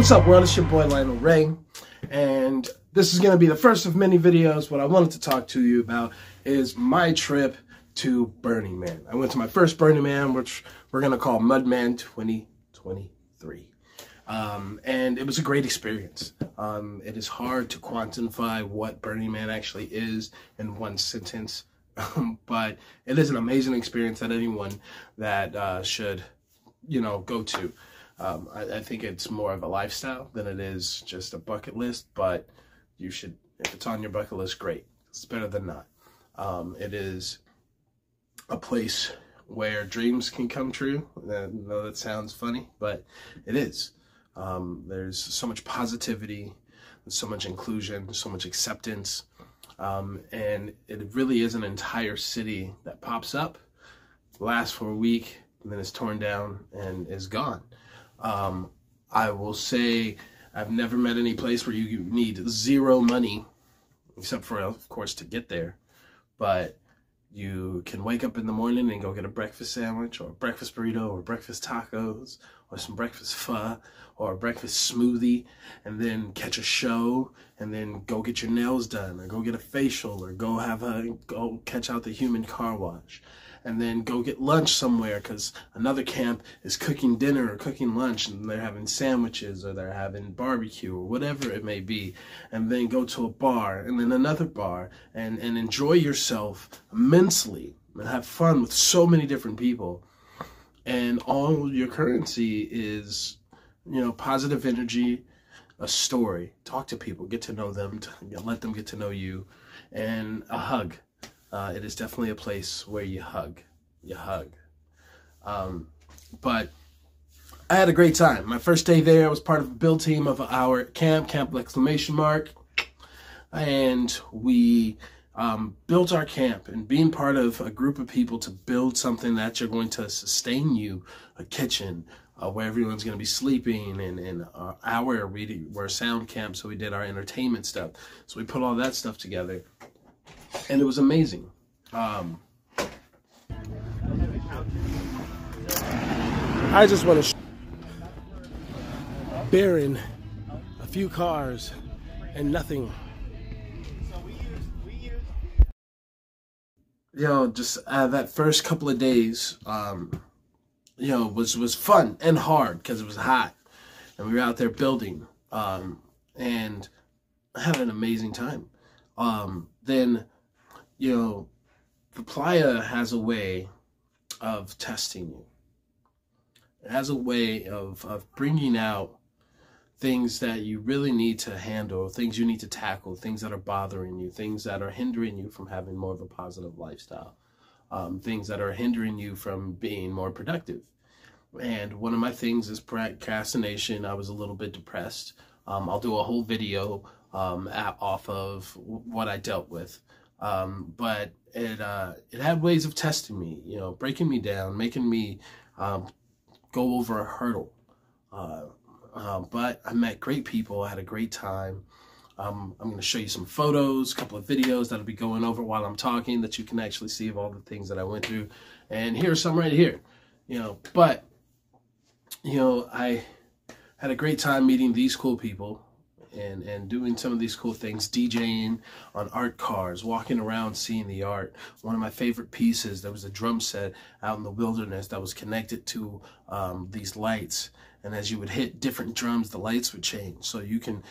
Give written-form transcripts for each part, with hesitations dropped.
What's up, world? It's your boy Lionel Ray, and this is going to be the first of many videos. What I wanted to talk to you about is my trip to Burning Man. I went to my first Burning Man, which we're going to call Mudman 2023. And it was a great experience. It is hard to quantify what Burning Man actually is in one sentence, but it is an amazing experience that anyone that should, go to. I think it's more of a lifestyle than it is just a bucket list, but you should, if it's on your bucket list, great. It's better than not. It is a place where dreams can come true. I know that sounds funny, but it is. There's so much positivity, there's so much inclusion, so much acceptance, and it really is an entire city that pops up, lasts for a week, and then is torn down and is gone. I will say I've never met any place where you need zero money, except for, of course, to get there. But you can wake up in the morning and go get a breakfast sandwich or a breakfast burrito or breakfast tacos or some breakfast pho or a breakfast smoothie, and then catch a show, and then go get your nails done or go get a facial or go catch out the human car wash, and then go get lunch somewhere because another camp is cooking dinner or cooking lunch, and they're having sandwiches or they're having barbecue or whatever it may be, and then go to a bar and then another bar and enjoy yourself immensely and have fun with so many different people. And all your currency is, positive energy, a story. Talk to people, get to know them, let them get to know you, and a hug. It is definitely a place where you hug. But I had a great time. My first day there, I was part of a build team of our Camp Exclamation Mark. And we built our camp, and being part of a group of people to build something that you're going to sustain you, a kitchen, where everyone's going to be sleeping, and we're a sound camp, so we did our entertainment stuff. So we put all that stuff together. And it was amazing. I just want to bearing a few cars and nothing. Just that first couple of days, was fun and hard because it was hot, and we were out there building, and I had an amazing time. Then, the playa has a way of testing you. It has a way of bringing out things that you really need to handle, things you need to tackle, things that are bothering you, things that are hindering you from having more of a positive lifestyle, things that are hindering you from being more productive. And one of my things is procrastination. I was a little bit depressed. I'll do a whole video off of what I dealt with. But it had ways of testing me, breaking me down, making me go over a hurdle. But I met great people. I had a great time. I'm going to show you some photos, a couple of videos that'll be going over while I'm talking, that you can actually see of all the things that I went through. And here's some right here, but, I had a great time meeting these cool people and doing some of these cool things, DJing on art cars, walking around seeing the art. One of my favorite pieces, there was a drum set out in the wilderness that was connected to these lights. And as you would hit different drums, the lights would change. So you can,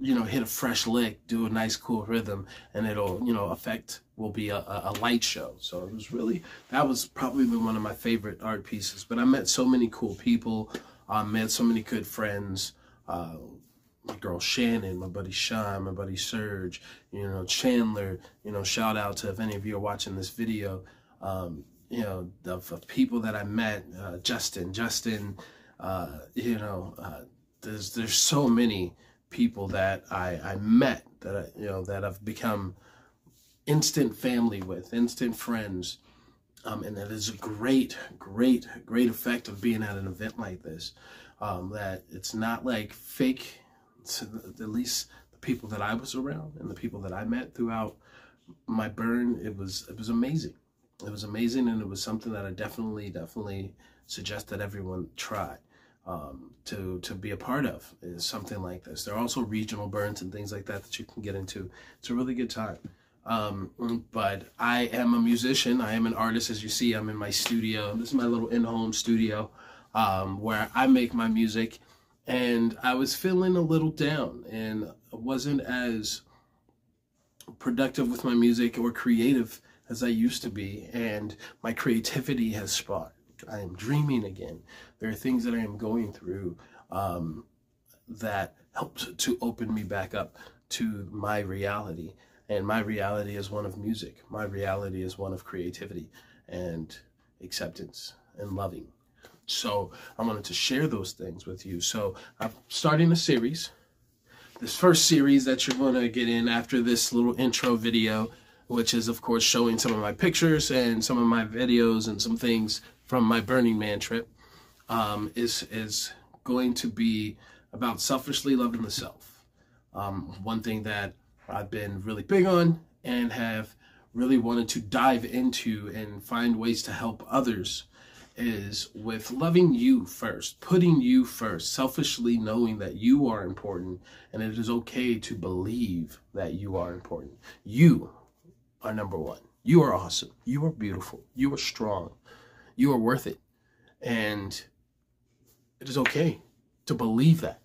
hit a fresh lick, do a nice cool rhythm, and it'll, will be a light show. So it was that was probably one of my favorite art pieces. But I met so many cool people, met so many good friends, my girl Shannon, my buddy Sean, my buddy Serge, Chandler, shout out to if any of you are watching this video, the people that I met, Justin, there's so many people that I met that that I've become instant family with, instant friends, and that is a great effect of being at an event like this. That it's not like fake. To at least the people that I was around and the people that I met throughout my burn, it was amazing. It was amazing, and it was something that I definitely suggest that everyone try. to be a part of is something like this. There are also regional burns and things like that that you can get into. It's a really good time. But I am a musician. I am an artist. As you see, I'm in my studio. This is my little in-home studio where I make my music. And I was feeling a little down and wasn't as productive with my music or creative as I used to be. And my creativity has sparked. I am dreaming again. There are things that I am going through that helped to open me back up to my reality. And my reality is one of music. My reality is one of creativity and acceptance and loving. So I wanted to share those things with you. So I'm starting a series. This first series that you're going to get in after this little intro video, which is, of course, showing some of my pictures and some of my videos and some things from my Burning Man trip, is going to be about selfishly loving the self. One thing that I've been really big on and have really wanted to dive into and find ways to help others is with loving you first, putting you first, selfishly knowing that you are important and it is okay to believe that you are important. You are number one. You are awesome. You are beautiful. You are strong. You are worth it. And it is okay to believe that.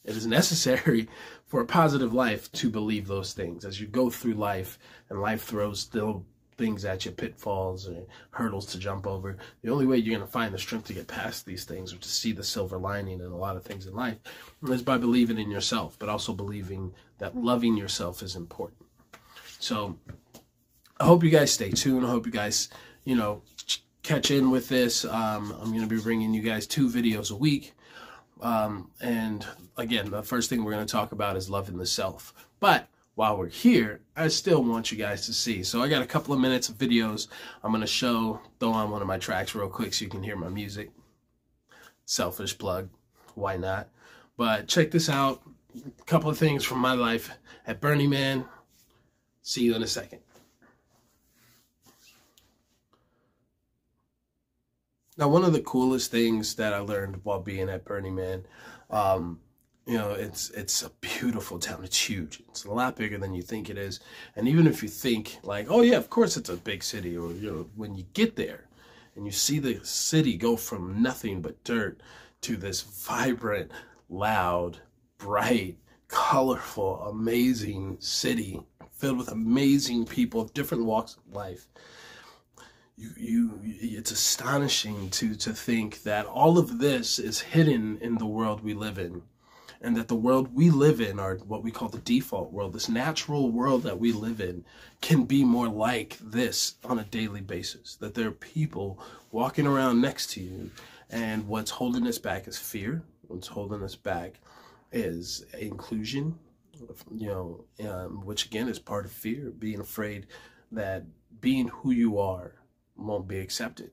It is necessary for a positive life to believe those things as you go through life and life throws little things at you, pitfalls and hurdles to jump over. The only way you're going to find the strength to get past these things or to see the silver lining in a lot of things in life is by believing in yourself, but also believing that loving yourself is important. So I hope you guys stay tuned. I hope you guys, catch in with this. I'm going to be bringing you guys 2 videos a week. And again, the first thing we're going to talk about is loving the self. But while we're here, I still want you guys to see. So I got a couple of minutes of videos I'm going to throw on one of my tracks real quick so you can hear my music. Selfish plug. Why not? But check this out. A couple of things from my life at Burning Man. See you in a second. Now, one of the coolest things that I learned while being at Burning Man, it's a beautiful town. It's huge. It's a lot bigger than you think it is. And even if you think like, oh yeah, of course it's a big city, or when you get there and you see the city go from nothing but dirt to this vibrant, loud, bright, colorful, amazing city filled with amazing people of different walks of life. It's astonishing to think that all of this is hidden in the world we live in, and that the world we live in, or what we call the default world, this natural world that we live in, can be more like this on a daily basis. That there are people walking around next to you, and what's holding us back is fear. What's holding us back is inclusion, which again is part of fear, being afraid that being who you are won't be accepted.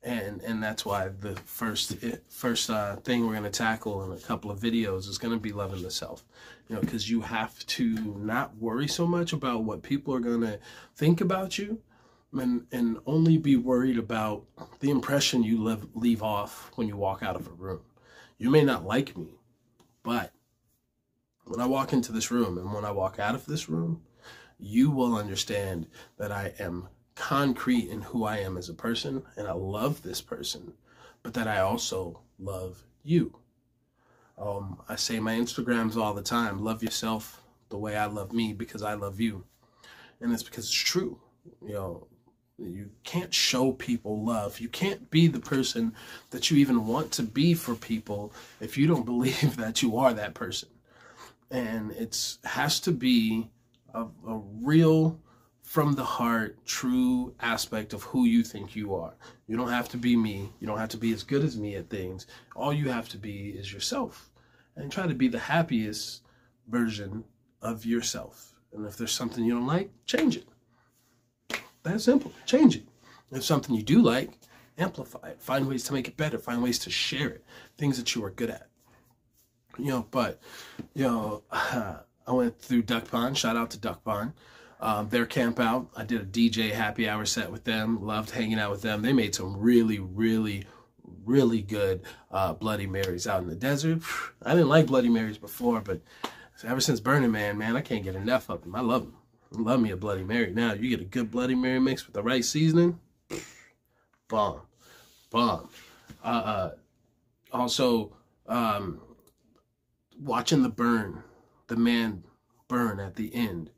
And that's why the first thing we're going to tackle in a couple of videos is going to be loving the self. Because you have to not worry so much about what people are going to think about you, and only be worried about the impression you leave off when you walk out of a room. You may not like me, but when I walk into this room and when I walk out of this room, you will understand that I am concrete in who I am as a person, and I love this person, but that I also love you. I say my Instagrams all the time, love yourself the way I love me because I love you. And it's because it's true. You can't show people love. You can't be the person that you even want to be for people if you don't believe that you are that person. And it has to be a real, from the heart, true aspect of who you think you are. You don't have to be me. You don't have to be as good as me at things. All you have to be is yourself, and try to be the happiest version of yourself. And if there's something you don't like, change it. That's simple. Change it. If something you do like, amplify it. Find ways to make it better. Find ways to share it. Things that you are good at. I went through Duck Pond. Shout out to Duck Pond. Their camp out. I did a DJ happy hour set with them. Loved hanging out with them. They made some really, really, really good Bloody Marys out in the desert. I didn't like Bloody Marys before, but ever since Burning Man, man, I can't get enough of them. I love them. I love me a Bloody Mary. Now, you get a good Bloody Mary mix with the right seasoning, bomb, bomb. Also, watching the man burn at the end.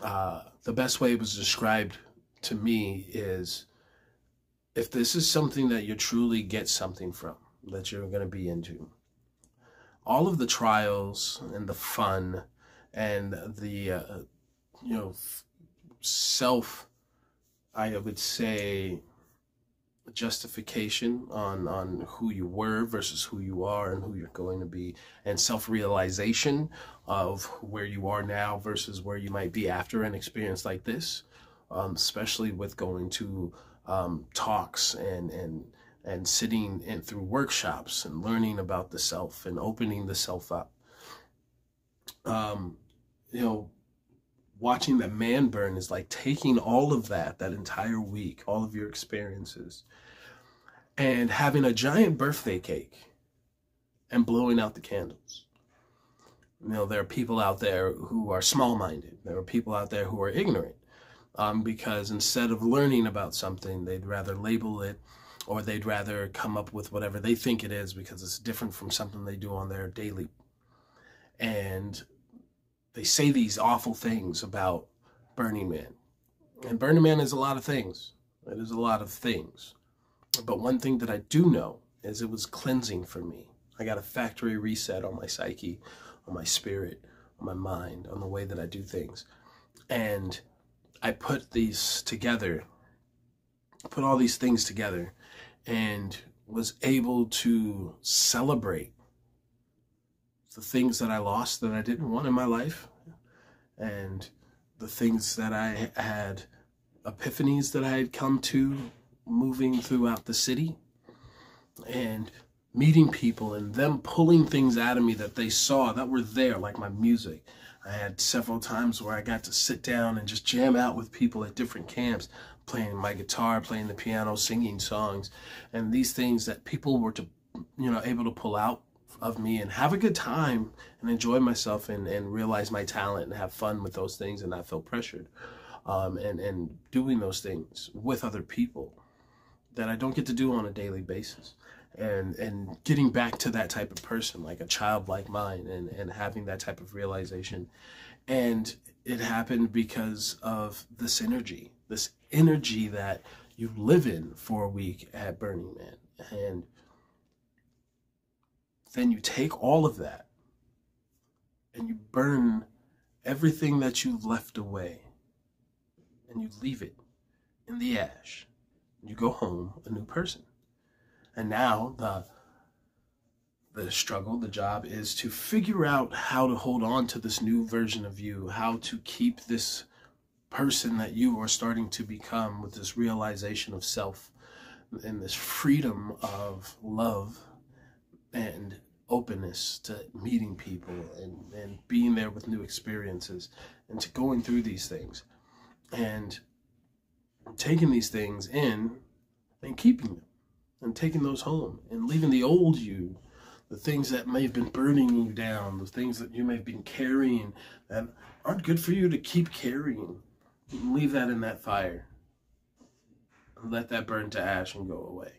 The best way it was described to me is, if this is something that you truly get something from, that you're going to be into, all of the trials and the fun and the, I would say, justification on who you were versus who you are and who you're going to be, and self-realization of where you are now versus where you might be after an experience like this, especially with going to talks and sitting in through workshops and learning about the self and opening the self up. Watching that man burn is like taking all of that entire week, all of your experiences, and having a giant birthday cake and blowing out the candles. There are people out there who are small-minded. There are people out there who are ignorant, because instead of learning about something, they'd rather label it, or they'd rather come up with whatever they think it is because it's different from something they do on their daily. And they say these awful things about Burning Man. And Burning Man is a lot of things. It is a lot of things. But one thing that I do know is it was cleansing for me. I got a factory reset on my psyche, on my spirit, on my mind, on the way that I do things. And I put these together, put all these things together, and was able to celebrate the things that I lost that I didn't want in my life, and the things that I had, epiphanies that I had come to moving throughout the city, and meeting people and them pulling things out of me that they saw that were there, like my music. I had several times where I got to sit down and just jam out with people at different camps, playing my guitar, playing the piano, singing songs, and these things that people were able to pull out of me and have a good time and enjoy myself and realize my talent and have fun with those things and not feel pressured, and doing those things with other people that I don't get to do on a daily basis, and getting back to that type of person, like a child like mine, and having that type of realization. And it happened because of this energy that you live in for a week at Burning Man. And then you take all of that and you burn everything that you've left away, and you leave it in the ash. You go home a new person. And now the struggle, the job is to figure out how to hold on to this new version of you, how to keep this person that you are starting to become with this realization of self and this freedom of love and openness to meeting people and being there with new experiences and to going through these things and taking these things in and keeping them and taking those home and leaving the old you, the things that may have been burning you down, the things that you may have been carrying that aren't good for you to keep carrying. Leave that in that fire and let that burn to ash and go away.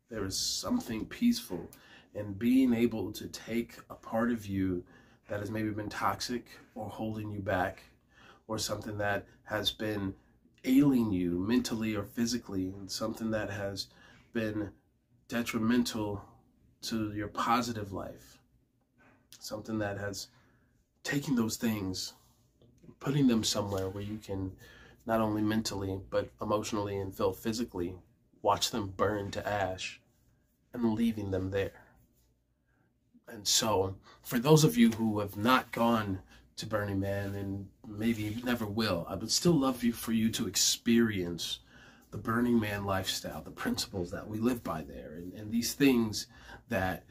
There is something peaceful in being able to take a part of you that has maybe been toxic or holding you back, or something that has been ailing you mentally or physically, and something that has been detrimental to your positive life, something that has taken those things, putting them somewhere where you can not only mentally but emotionally and feel physically watch them burn to ash, and leaving them there. And so for those of you who have not gone to Burning Man and maybe never will, I would still love for you to experience the Burning Man lifestyle, the principles that we live by there, and these things that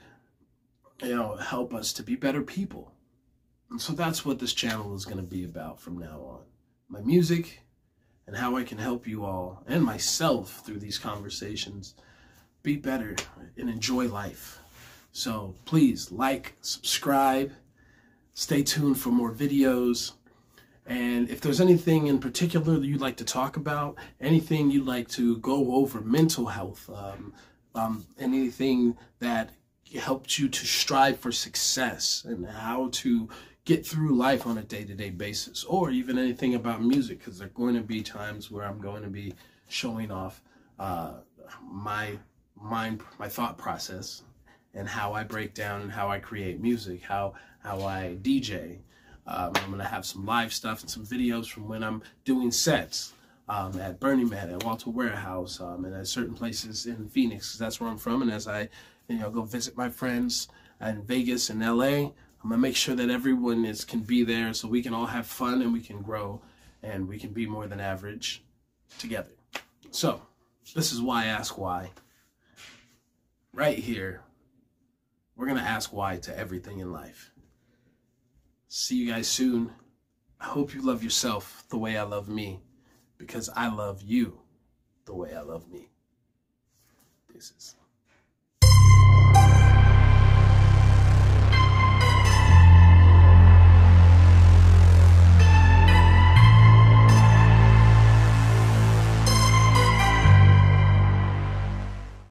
help us to be better people. And so that's what this channel is going to be about from now on. My music and how I can help you all and myself through these conversations be better and enjoy life. So please like, subscribe, stay tuned for more videos. And if there's anything in particular that you'd like to talk about, anything you'd like to go over, mental health, anything that helped you to strive for success and how to get through life on a day-to-day basis, or even anything about music, because there are going to be times where I'm going to be showing off my thought process and how I break down and how I create music, how I DJ. I'm going to have some live stuff and some videos from when I'm doing sets at Burning Man, at Walter Warehouse, and at certain places in Phoenix, because that's where I'm from. And as I go visit my friends in Vegas and LA, I'm going to make sure that everyone can be there so we can all have fun and we can grow and we can be more than average together. So this is Why Ask Why. Right here, we're going to ask why to everything in life. See you guys soon. I hope you love yourself the way I love me, because I love you the way I love me. Deuces.